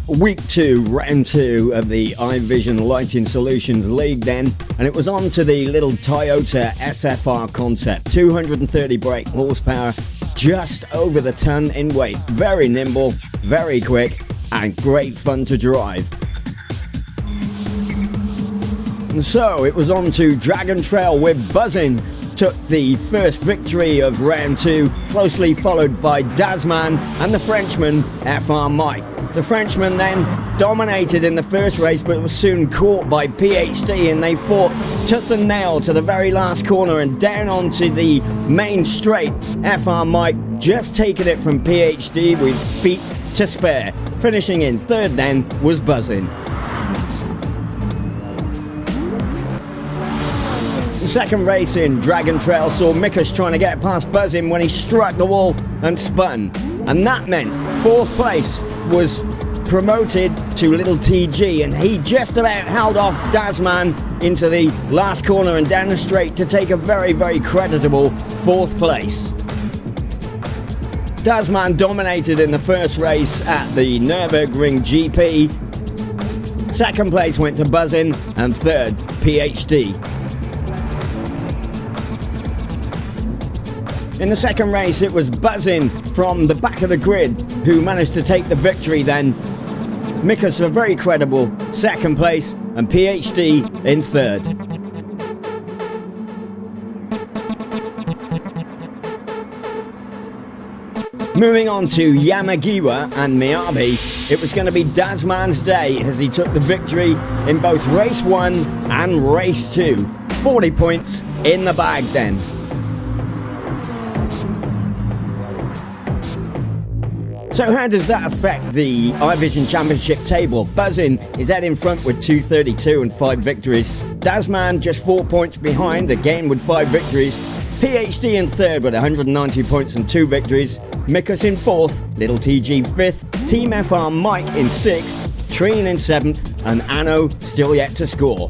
Week 2, round 2 of the iVision Lighting Solutions League then, and it was on to the little Toyota SFR Concept. 230 brake horsepower, just over the ton in weight. Very nimble, very quick, and great fun to drive. And so it was on to Dragon Trail with Buzzin'. Took the first victory of round 2, closely followed by Dazman and the Frenchman FR Mike. The Frenchman then dominated in the first race, but was soon caught by PhD, and they fought tooth and nail to the very last corner and down onto the main straight. FR Mike just taking it from PhD with feet to spare. Finishing in third then was Buzzin'. The second race in Dragon Trail saw Mikus trying to get past Buzzin' when he struck the wall and spun. And that meant fourth place was promoted to Little TG, and he just about held off Dazman into the last corner and down the straight to take a very, very creditable fourth place. Dazman dominated in the first race at the Nurb GP. Second place went to Buzzin', and third, PhD. In the second race, it was Buzzin' from the back of the grid who managed to take the victory then. Mikus a very credible second place, and PhD in third. Moving on to Yamagiwa and Myabi, it was going to be Dazman's day as he took the victory in both race 1 and race 2. 40 points in the bag then. So how does that affect the iVision Championship table? Buzzin' is out in front with 232 and 5 victories. Dazman just 4 points behind, again with 5 victories. PhD in third with 190 points and 2 victories. Mikus in fourth, Little TG fifth, Team FR Mike in sixth, Treen in seventh, and Anno still yet to score.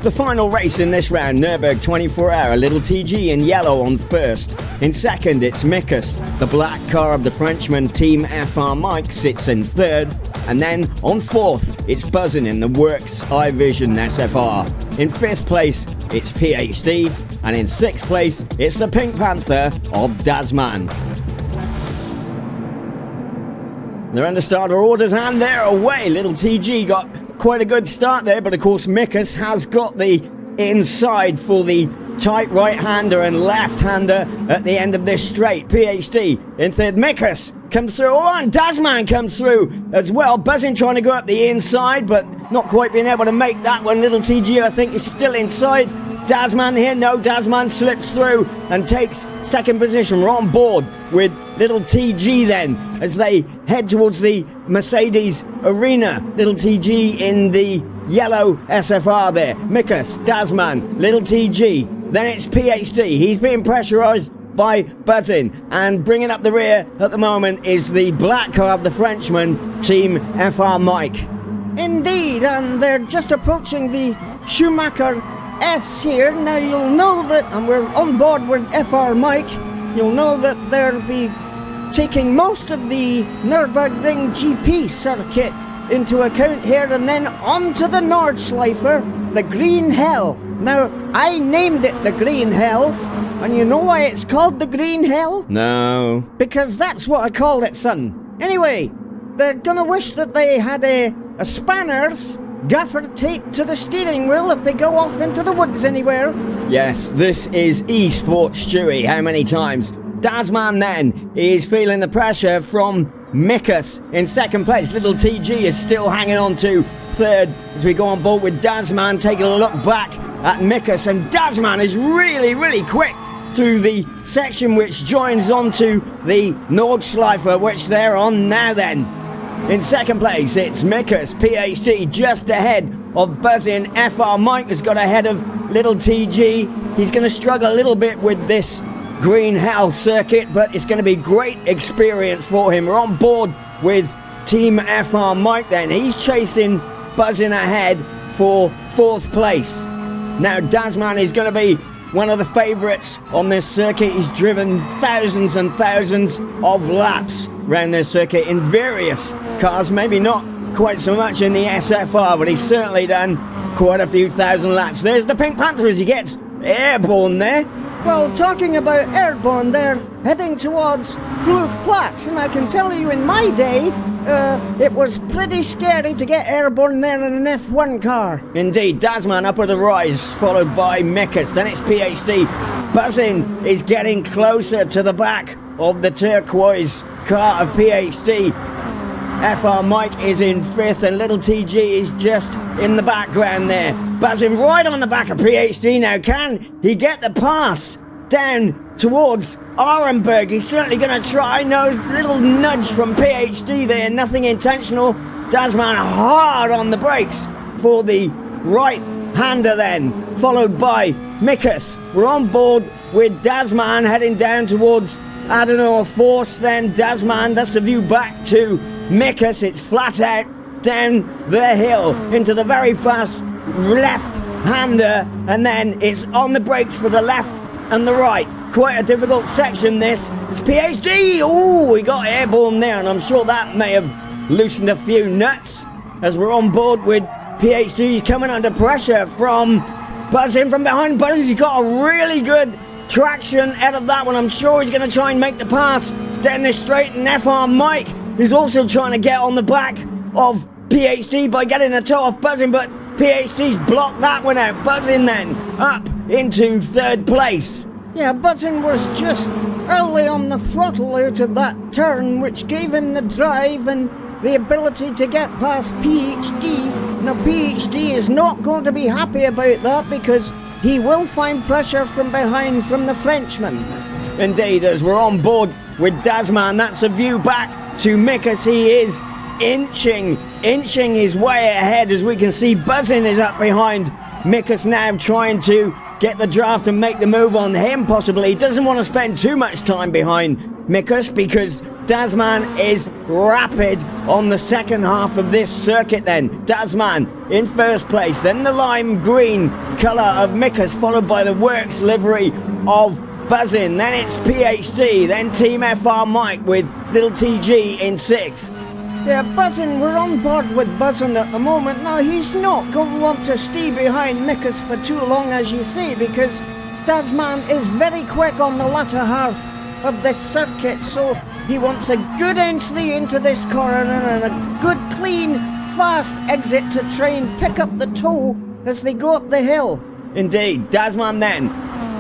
The final race in this round, Nürburgring 24-hour, Little TG in yellow on first. In second, it's Mikus. The black car of the Frenchman, Team FR Mike, sits in third. And then on fourth, it's Buzzin' in the Works iVision SFR. In fifth place, it's PhD. And in sixth place, it's the Pink Panther of Dazman. They're under starter orders and they're away. Little TG got quite a good start there, but of course Mikus has got the inside for the tight right-hander and left-hander at the end of this straight. PhD in third. Mikus comes through. Oh, and Dazman comes through as well. Buzzin' trying to go up the inside, but not quite being able to make that one. Little TG, I think, is still inside. Dazman here. No, Dazman slips through and takes second position. We're on board with Little TG then as they head towards the Mercedes arena. Little TG in the yellow SFR there. Mikus, Dazman, Little TG. Then it's PhD. He's being pressurised by Buzzin', and bringing up the rear at the moment is the black car of the Frenchman, Team FR Mike. Indeed, and they're just approaching the Schumacher S here. Now you'll know that, and we're on board with FR Mike, you'll know that they'll be taking most of the Nürburgring GP circuit into account here, and then on to the Nordschliefe, the Green Hell. Now, I named it the Green Hell, and you know why it's called the Green Hell? No. Because that's what I called it, son. Anyway, they're gonna wish that they had a spanners gaffer tape to the steering wheel if they go off into the woods anywhere. Yes, this is eSports Stewie. How many times? Dazman then is feeling the pressure from Mikus in second place. Little TG is still hanging on to third as we go on board with Dazman, taking a look back at Mikus, and Dazman is really, really quick through the section which joins onto the Nordschleife, which they're on now then. In second place, it's Mikus, PhD, just ahead of Buzzin'. FR Mike has got ahead of Little TG. He's going to struggle a little bit with this Green Hell circuit, but it's going to be great experience for him. We're on board with Team FR Mike then. He's chasing Buzzin' ahead for fourth place. Now Dazman is going to be one of the favourites on this circuit. He's driven thousands and thousands of laps around this circuit in various cars, maybe not quite so much in the SFR, but he's certainly done quite a few thousand laps. There's the Pink Panther as he gets airborne there. Well, talking about airborne, they're heading towards Platz, and I can tell you in my day, it was pretty scary to get airborne there in an F1 car. Indeed, Dasman up at the rise, followed by Mikus. Then it's PhD. Buzzin is getting closer to the back of the turquoise car of PhD. FR Mike is in 5th, and little TG is just in the background there. Buzzing right on the back of PhD now. Can he get the pass down towards Arenberg? He's certainly going to try. No, little nudge from PhD there, nothing intentional. Dasman hard on the brakes for the right-hander then, followed by Mikus. We're on board with Dasman heading down towards Adenauer Force, then Dasman. That's the view back to Mikus. It's flat out down the hill into the very fast left-hander, and then it's on the brakes for the left and the right. Quite a difficult section this. It's PhD. Oh, he got airborne there, and I'm sure that may have loosened a few nuts as we're on board with PhD. He's coming under pressure from Buzzin from behind. Buzzin, he's got a really good traction out of that one. I'm sure he's going to try and make the pass down this straight, and FR Mike is also trying to get on the back of PhD by getting a toe off Buzzin, but PhD's blocked that one out. Buzzin then up into 3rd place. Yeah, Buzzin was just early on the throttle out of that turn, which gave him the drive and the ability to get past PhD. Now, PhD is not going to be happy about that because he will find pressure from behind from the Frenchman. Indeed, as we're on board with Dasman, that's a view back to Mikus. He is inching his way ahead, as we can see. Buzzin is up behind Mikus now, trying to get the draft and make the move on him possibly. He doesn't want to spend too much time behind Mikus because Dasman is rapid on the second half of this circuit then. Dasman in 1st place, then the lime green colour of Mikus, followed by the works livery of Buzzin. Then it's PhD, then Team FR Mike with little TG in 6th. Yeah, Buzzin, we're on board with Buzzin at the moment. Now, he's not going to want to stay behind Mikus for too long, as you say, because Dasman is very quick on the latter half of this circuit, so he wants a good entry into this corner and a good, clean, fast exit to try and pick up the toe as they go up the hill. Indeed, Dasman then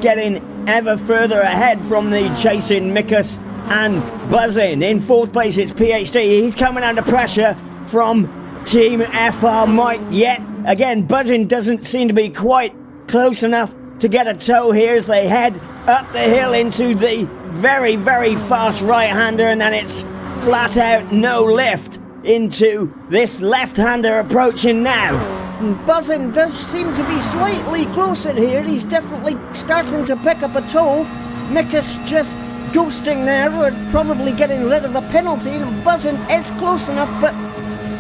getting ever further ahead from the chasing Mikus and Buzzin. In 4th place, it's PhD. He's coming under pressure from Team FR Mike yet. Again, Buzzin doesn't seem to be quite close enough to get a toe here as they head up the hill into the very, very fast right-hander, and then it's flat out no lift into this left-hander approaching now. Buzzin does seem to be slightly closer here. He's definitely starting to pick up a toe. Mikus just ghosting there. We're probably getting rid of the penalty, and Buzzin is close enough, but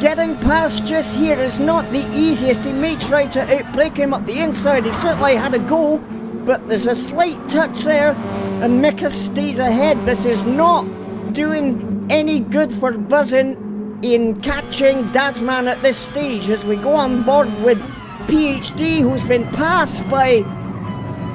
getting past just here is not the easiest. He may try to outbrake him up the inside. He certainly had a go, but there's a slight touch there, and Mikus stays ahead. This is not doing any good for Buzzin in catching Dasman at this stage as we go on board with PhD, who's been passed by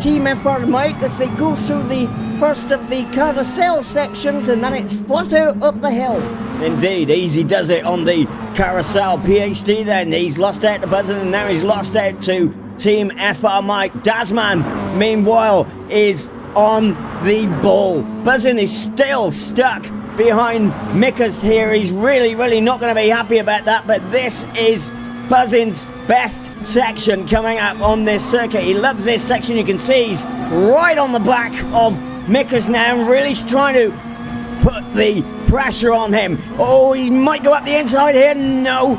Team FR Mike as they go through the first of the carousel sections, and then it's flat out up the hill. Indeed, easy does it on the carousel. PhD then, he's lost out to Buzzin, and now he's lost out to Team FR Mike. Dasman, meanwhile, is on the ball. Buzzin is still stuck behind Mikus here. He's really not going to be happy about that, but this is Buzzin's best section coming up on this circuit. He loves this section. You can see he's right on the back of Mikus now, and really trying to put the pressure on him. Oh, he might go up the inside here. No,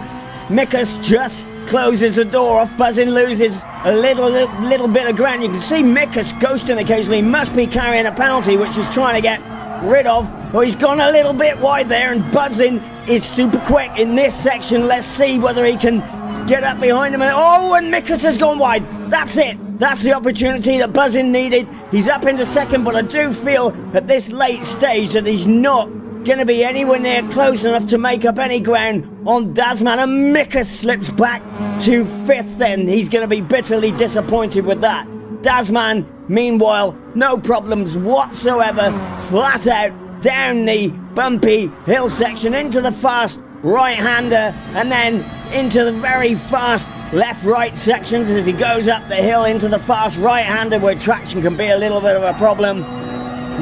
Mikus just closes the door off. Buzzin loses a little bit of ground. You can see Mikus ghosting occasionally. He must be carrying a penalty, which he's trying to get rid of. Oh, he's gone a little bit wide there, and Buzzin is super quick in this section. Let's see whether he can get up behind him. Oh, and Mikus has gone wide. That's it. That's the opportunity that Buzzin needed. He's up into second, but I do feel at this late stage that he's not going to be anywhere near close enough to make up any ground on Dazman. And Mika slips back to fifth then. He's going to be bitterly disappointed with that. Dazman, meanwhile, no problems whatsoever. Flat out down the bumpy hill section into the fast right-hander and then into the very fast left-right sections as he goes up the hill into the fast right-hander where traction can be a little bit of a problem.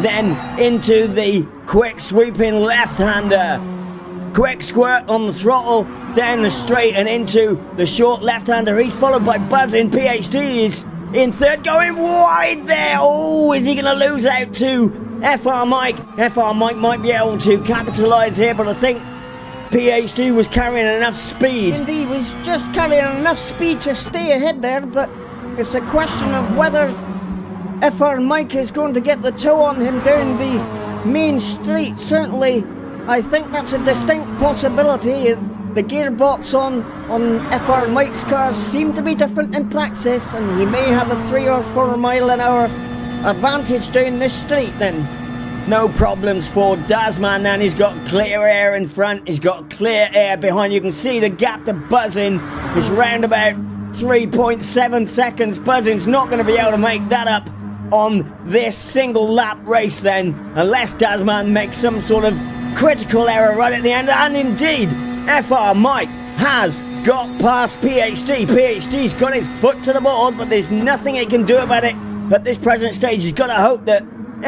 Then into the quick sweeping left-hander. Quick squirt on the throttle down the straight and into the short left-hander. He's followed by Buzzin. PhD is in third, going wide there. Oh, is he going to lose out to FR Mike? FR Mike might be able to capitalise here, but I think PhD was carrying enough speed. Indeed, was just carrying enough speed to stay ahead there, but it's a question of whether FR Mike is going to get the toe on him down the main street. Certainly, I think that's a distinct possibility. The gearbox on FR Mike's cars seem to be different in practice, and he may have a 3 or 4 mile an hour advantage down this street then. No problems for Dazman then. He's got clear air in front. He's got clear air behind. You can see the gap to Buzzin is round about 3.7 seconds. Buzzin's not going to be able to make that up on this single lap race then, unless Dazman makes some sort of critical error right at the end. And indeed, FR Mike has got past PhD. PhD's got his foot to the board, but there's nothing he can do about it at this present stage. He's got to hope that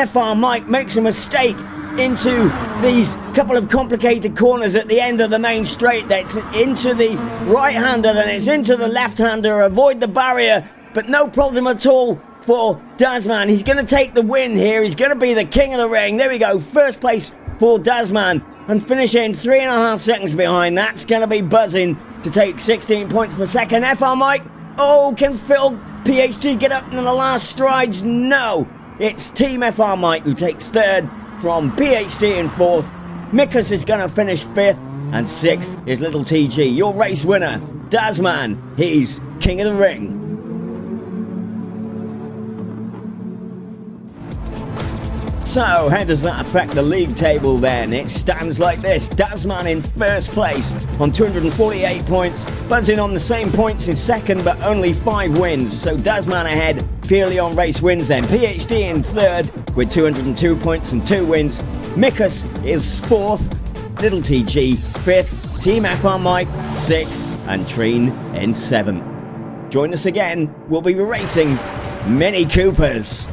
FR Mike makes a mistake into these couple of complicated corners at the end of the main straight. That's into the right-hander, then it's into the left-hander. Avoid the barrier, but no problem at all for Dazman. He's going to take the win here. He's going to be the king of the ring. There we go. First place for Dazman and finishing 3.5 seconds behind. That's going to be Buzzin to take 16 points for second. FR Mike, oh, can Phil PhD get up in the last strides? No. It's Team FR Mike who takes third from PhD in fourth. Mikas is going to finish fifth, and sixth is Little TG. Your race winner, Dazman. He's king of the ring. So, how does that affect the league table then? It stands like this. Dazman in first place on 248 points. Buzzin on the same points in second, but only 5 wins. So Dazman ahead purely on race wins then. PhD in third with 202 points and 2 wins. Mikas is fourth. Little TG fifth. Team FR Mike sixth. And Treen in seventh. Join us again. We'll be racing Mini Coopers.